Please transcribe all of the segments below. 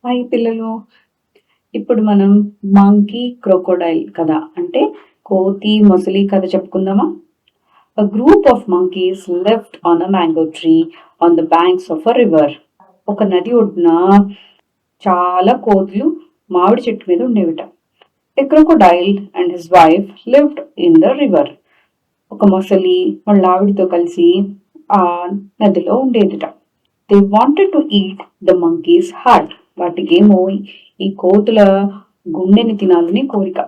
Hi పిల్లలు. ఇప్పుడు మనం మంకీ క్రొకోడైల్ కథ అంటే కోతి మొసలి కథ చెప్పుకుందామా? A group of monkeys lived on a mango tree on the banks of a river. ఒక నది ఒడ్డున చాలా కోతులు మామిడి చెట్టు మీద ఉండేవిట. A crocodile and his wife lived in the river. ఒక మొసలి వాళ్ళ ఆవిడతో కలిసి ఆ నదిలో ఉండేదిట. They wanted to eat the monkey's heart. వాటికేమో ఈ కోతుల గుండెని తినాలని కోరిక.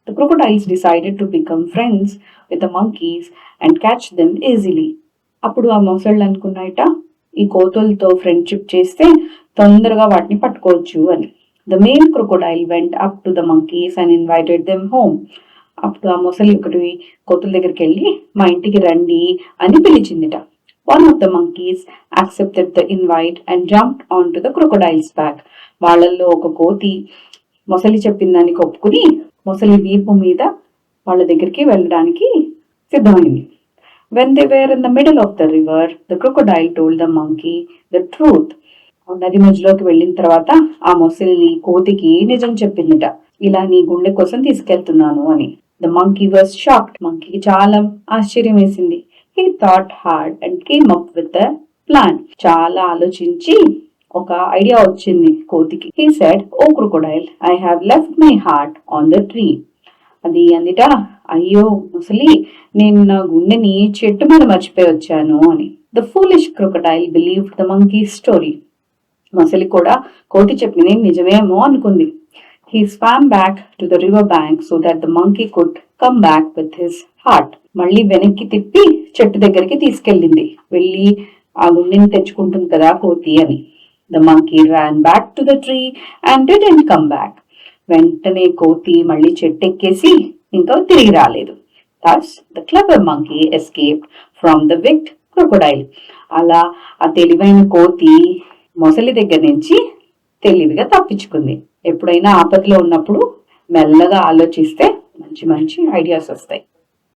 The crocodiles decided to become friends with the monkeys and catch them easily. అప్పుడు ఆ మొసళ్ళు అనుకున్నాయట, ఈ కోతులతో ఫ్రెండ్షిప్ చేస్తే తొందరగా వాటిని పట్టుకోవచ్చు అని. The male crocodile went up to the monkeys and invited them home. అప్పుడు ఆ మొసలి ఒకటి కోతుల దగ్గరికి వెళ్ళి మా ఇంటికి రండి అని పిలిచిందిట. One of the monkeys accepted the invite and jumped onto the crocodile's back. వాళ్ళల్లో ఒక కోతి మొసలి చెప్పిన దానికి ఒప్పుకుని మొసలి వీపు మీద వాళ్ళ దగ్గరికి వెళ్ళడానికి సిద్ధమైంది. When they were in the middle of the river, the crocodile told the monkey the truth. నది మధ్యలోకి వెళ్ళిన తర్వాత ఆ మొసలి కోతికి నిజం చెప్పిందిట, ఇలా నీ గుండె కోసం తీసుకెళ్తున్నాను అని. The monkey was shocked. మంకీకి చాలా ఆశ్చర్యం వేసింది. He thought hard and came up with a plan. చాలా ఆలోచించి ఒక ఐడియా వచ్చింది కోతికి. He said, "Oh crocodile, I have left my heart on the tree." అది అందిట, అయ్యో ముసలి, నేను నా గుండెని చెట్టు మీద మర్చిపోయి వచ్చాను అని. The foolish crocodile believed the monkey's story. మొసలి కూడా కోతి చెప్పింది నిజమేమో అనుకుంది. He swam back to the river bank so that the monkey could come back with his heart. మళ్ళీ వెనక్కి తిప్పి చెట్టు దగ్గరికి తీసుకెళ్ళింది. వెళ్ళి ఆ గుండెని తెచ్చుకుంటుంది కదా కోతి అని. The monkey ran back to the tree and didn't come back. వెంటనే కోతి మళ్ళీ చెట్టు ఎక్కేసి ఇంకా తిరిగి రాలేదు. Thus the clever monkey escaped from the wicked crocodile. అలా ఆ తెలివైన కోతి మొసలి దగ్గర నుంచి తెలివిగా తప్పించుకుంది. ఎప్పుడైనా ఆపదలో ఉన్నప్పుడు మెల్లగా ఆలోచిస్తే మంచి మంచి ఐడియాస్ వస్తాయి.